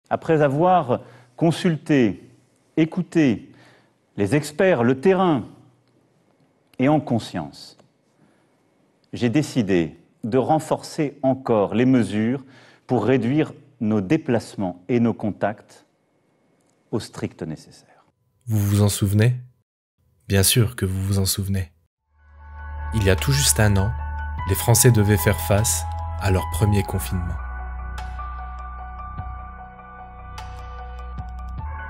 Après avoir consulté, écouté les experts, le terrain, et en conscience, j'ai décidé de renforcer encore les mesures pour réduire nos déplacements et nos contacts au strict nécessaire. Vous vous en souvenez? Bien sûr que vous vous en souvenez. Il y a tout juste un an, les Français devaient faire face à leur premier confinement.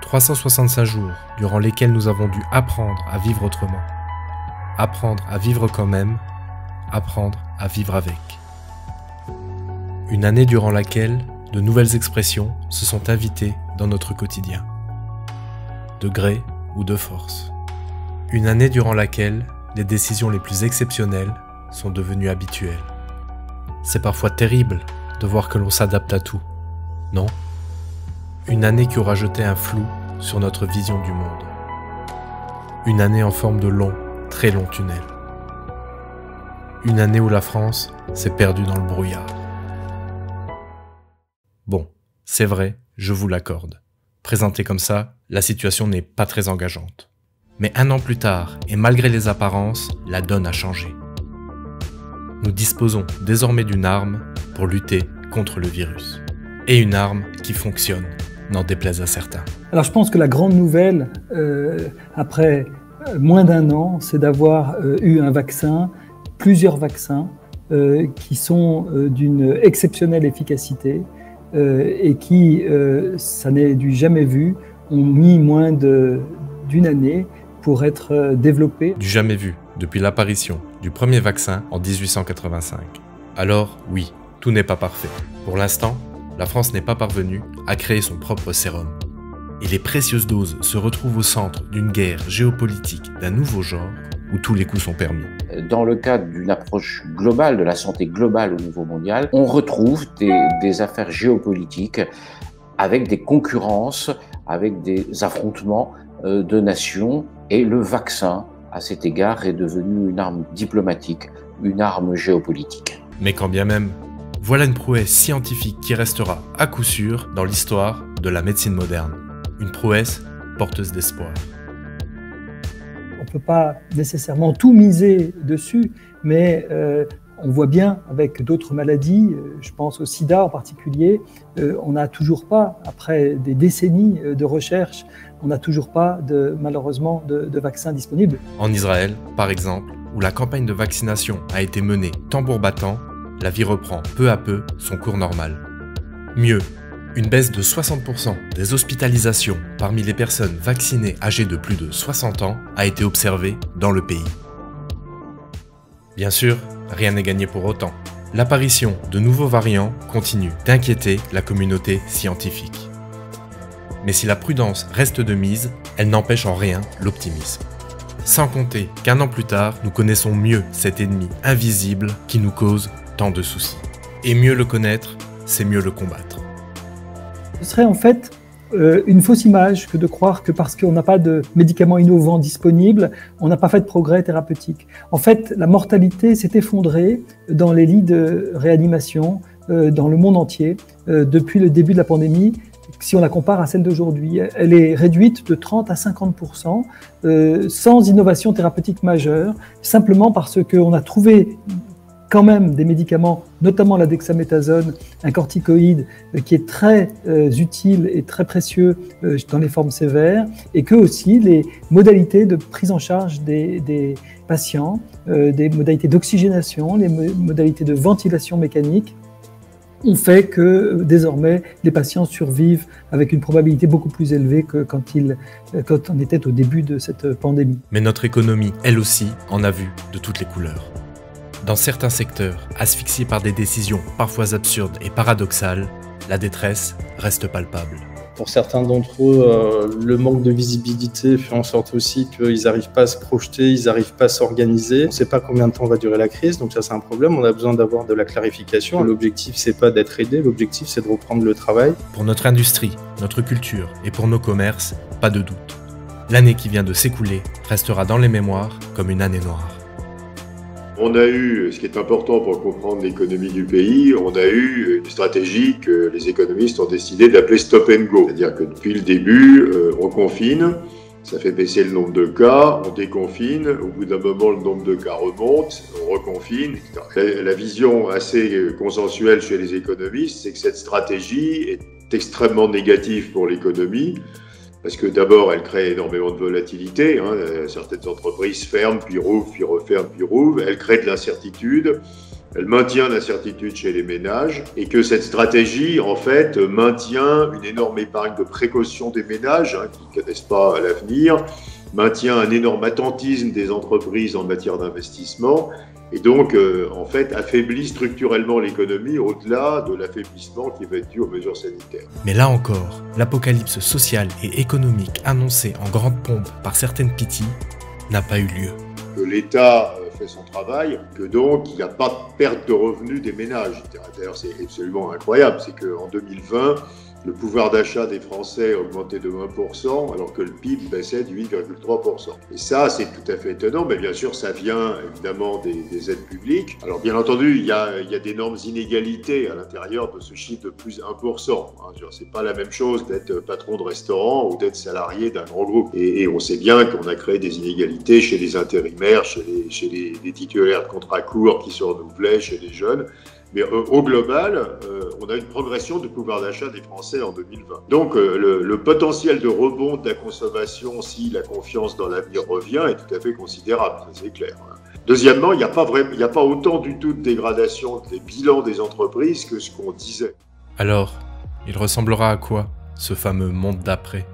365 jours durant lesquels nous avons dû apprendre à vivre autrement, apprendre à vivre quand même, apprendre à vivre avec. Une année durant laquelle de nouvelles expressions se sont invitées dans notre quotidien, de gré ou de force. Une année durant laquelle les décisions les plus exceptionnelles sont devenues habituelles. C'est parfois terrible de voir que l'on s'adapte à tout, non? Une année qui aura jeté un flou sur notre vision du monde. Une année en forme de long, très long tunnel. Une année où la France s'est perdue dans le brouillard. Bon, c'est vrai, je vous l'accorde. Présentée comme ça, la situation n'est pas très engageante. Mais un an plus tard, et malgré les apparences, la donne a changé. Nous disposons désormais d'une arme pour lutter contre le virus. Et une arme qui fonctionne, n'en déplaise à certains. Alors je pense que la grande nouvelle, après moins d'un an, c'est d'avoir eu un vaccin, plusieurs vaccins, qui sont d'une exceptionnelle efficacité et qui, ça n'est du jamais vu, ont mis moins d'une année pour être développés. Du jamais vu, depuis l'apparition du premier vaccin en 1885. Alors oui, tout n'est pas parfait. Pour l'instant, la France n'est pas parvenue à créer son propre sérum. Et les précieuses doses se retrouvent au centre d'une guerre géopolitique d'un nouveau genre où tous les coups sont permis. Dans le cadre d'une approche globale, de la santé globale au niveau mondial, on retrouve des affaires géopolitiques avec des concurrences, avec des affrontements de nations. Et le vaccin, à cet égard, est devenu une arme diplomatique, une arme géopolitique. Mais quand bien même, voilà une prouesse scientifique qui restera à coup sûr dans l'histoire de la médecine moderne. Une prouesse porteuse d'espoir. On ne peut pas nécessairement tout miser dessus, mais on voit bien avec d'autres maladies, je pense au sida en particulier, on n'a toujours pas, après des décennies de recherche, on n'a toujours pas malheureusement de vaccin disponible. En Israël, par exemple, où la campagne de vaccination a été menée tambour battant, la vie reprend peu à peu son cours normal. Mieux, une baisse de 60% des hospitalisations parmi les personnes vaccinées âgées de plus de 60 ans a été observée dans le pays. Bien sûr, rien n'est gagné pour autant. L'apparition de nouveaux variants continue d'inquiéter la communauté scientifique. Mais si la prudence reste de mise, elle n'empêche en rien l'optimisme. Sans compter qu'un an plus tard, nous connaissons mieux cet ennemi invisible qui nous cause tant de soucis. Et mieux le connaître, c'est mieux le combattre. Ce serait en fait une fausse image que de croire que parce qu'on n'a pas de médicaments innovants disponibles, on n'a pas fait de progrès thérapeutique. En fait, la mortalité s'est effondrée dans les lits de réanimation dans le monde entier depuis le début de la pandémie. Si on la compare à celle d'aujourd'hui, elle est réduite de 30 à 50% sans innovation thérapeutique majeure, simplement parce qu'on a trouvé quand même des médicaments, notamment la dexaméthasone, un corticoïde qui est très utile et très précieux dans les formes sévères, et que aussi les modalités de prise en charge des patients, des modalités d'oxygénation, les modalités de ventilation mécanique, ont fait que désormais les patients survivent avec une probabilité beaucoup plus élevée que quand on était au début de cette pandémie. Mais notre économie, elle aussi, en a vu de toutes les couleurs. Dans certains secteurs, asphyxiés par des décisions parfois absurdes et paradoxales, la détresse reste palpable. Pour certains d'entre eux, le manque de visibilité fait en sorte aussi qu'ils n'arrivent pas à se projeter, ils n'arrivent pas à s'organiser. On ne sait pas combien de temps va durer la crise, donc ça c'est un problème. On a besoin d'avoir de la clarification. L'objectif c'est pas d'être aidé, l'objectif c'est de reprendre le travail. Pour notre industrie, notre culture et pour nos commerces, pas de doute. L'année qui vient de s'écouler restera dans les mémoires comme une année noire. On a eu, ce qui est important pour comprendre l'économie du pays, on a eu une stratégie que les économistes ont décidé d'appeler stop and go. C'est-à-dire que depuis le début, on confine, ça fait baisser le nombre de cas, on déconfine, au bout d'un moment le nombre de cas remonte, on reconfine, etc. La vision assez consensuelle chez les économistes, c'est que cette stratégie est extrêmement négative pour l'économie, parce que d'abord, elle crée énormément de volatilité. Certaines entreprises ferment, puis rouvrent, puis referment, puis rouvrent. Elle crée de l'incertitude. Elle maintient l'incertitude chez les ménages. Et que cette stratégie, en fait, maintient une énorme épargne de précaution des ménages, qui ne connaissent pas l'avenir, maintient un énorme attentisme des entreprises en matière d'investissement. Et donc, en fait, affaiblit structurellement l'économie au-delà de l'affaiblissement qui va être dû aux mesures sanitaires. Mais là encore, l'apocalypse sociale et économique annoncée en grande pompe par certaines pitiés n'a pas eu lieu. Que l'État fait son travail, que donc il n'y a pas de perte de revenus des ménages. D'ailleurs, c'est absolument incroyable, c'est qu'en 2020, le pouvoir d'achat des Français a augmenté de 1%, alors que le PIB baissait de 8,3%. Et ça, c'est tout à fait étonnant, mais bien sûr, ça vient évidemment des aides publiques. Alors bien entendu, il y a d'énormes inégalités à l'intérieur de ce chiffre de plus 1%. C'est pas la même chose d'être patron de restaurant ou d'être salarié d'un grand groupe. Et on sait bien qu'on a créé des inégalités chez les intérimaires, chez les titulaires de contrats courts qui se renouvelaient, chez les jeunes. Mais au global, on a une progression du pouvoir d'achat des Français en 2020. Donc le potentiel de rebond de la consommation, si la confiance dans l'avenir revient, est tout à fait considérable, ça c'est clair. Deuxièmement, il n'y a pas autant du tout de dégradation des bilans des entreprises que ce qu'on disait. Alors, il ressemblera à quoi, ce fameux monde d'après?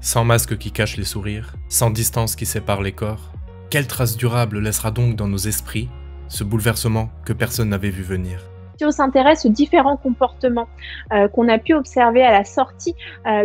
Sans masque qui cache les sourires, sans distance qui sépare les corps, quelle trace durable laissera donc dans nos esprits ce bouleversement que personne n'avait vu venir? Si on s'intéresse aux différents comportements qu'on a pu observer à la sortie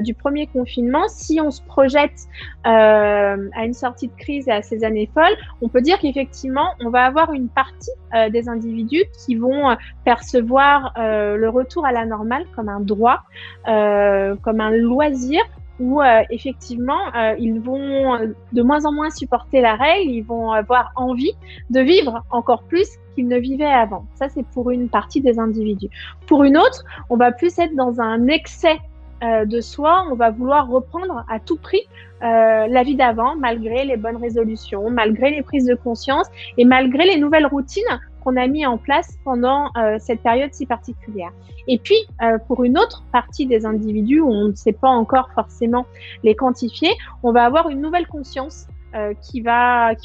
du premier confinement, si on se projette à une sortie de crise et à ces années folles, on peut dire qu'effectivement, on va avoir une partie des individus qui vont percevoir le retour à la normale comme un droit, comme un loisir, où effectivement, ils vont de moins en moins supporter la règle, ils vont avoir envie de vivre encore plus qu'ils ne vivaient avant. Ça, c'est pour une partie des individus. Pour une autre, on va plus être dans un excès de soi, on va vouloir reprendre à tout prix la vie d'avant, malgré les bonnes résolutions, malgré les prises de conscience et malgré les nouvelles routines qu'on a mis en place pendant cette période si particulière. Et puis, pour une autre partie des individus, où on ne sait pas encore forcément les quantifier, on va avoir une nouvelle conscience qui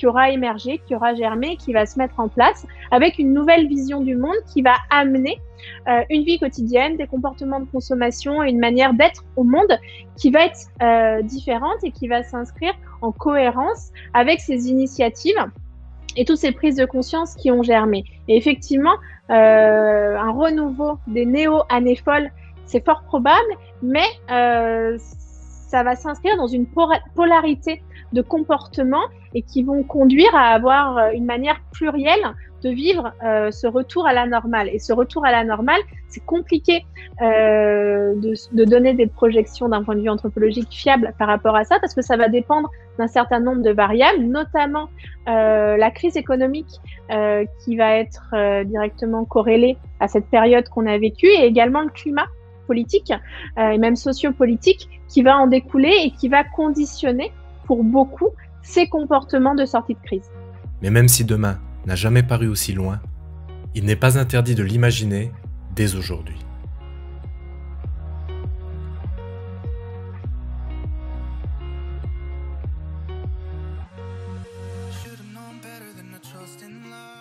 aura émergé, qui aura germé, qui va se mettre en place, avec une nouvelle vision du monde qui va amener une vie quotidienne, des comportements de consommation et une manière d'être au monde qui va être différente et qui va s'inscrire en cohérence avec ces initiatives et toutes ces prises de conscience qui ont germé. Et effectivement, un renouveau des néo-années folles, c'est fort probable, mais ça va s'inscrire dans une polarité de comportements et qui vont conduire à avoir une manière plurielle de vivre ce retour à la normale. Et ce retour à la normale, c'est compliqué de donner des projections d'un point de vue anthropologique fiable par rapport à ça, parce que ça va dépendre d'un certain nombre de variables, notamment la crise économique qui va être directement corrélée à cette période qu'on a vécue, et également le climat politique et même sociopolitique qui va en découler et qui va conditionner pour beaucoup ces comportements de sortie de crise. Mais même si demain n'a jamais paru aussi loin, il n'est pas interdit de l'imaginer dès aujourd'hui. Should've known better than to trust in love.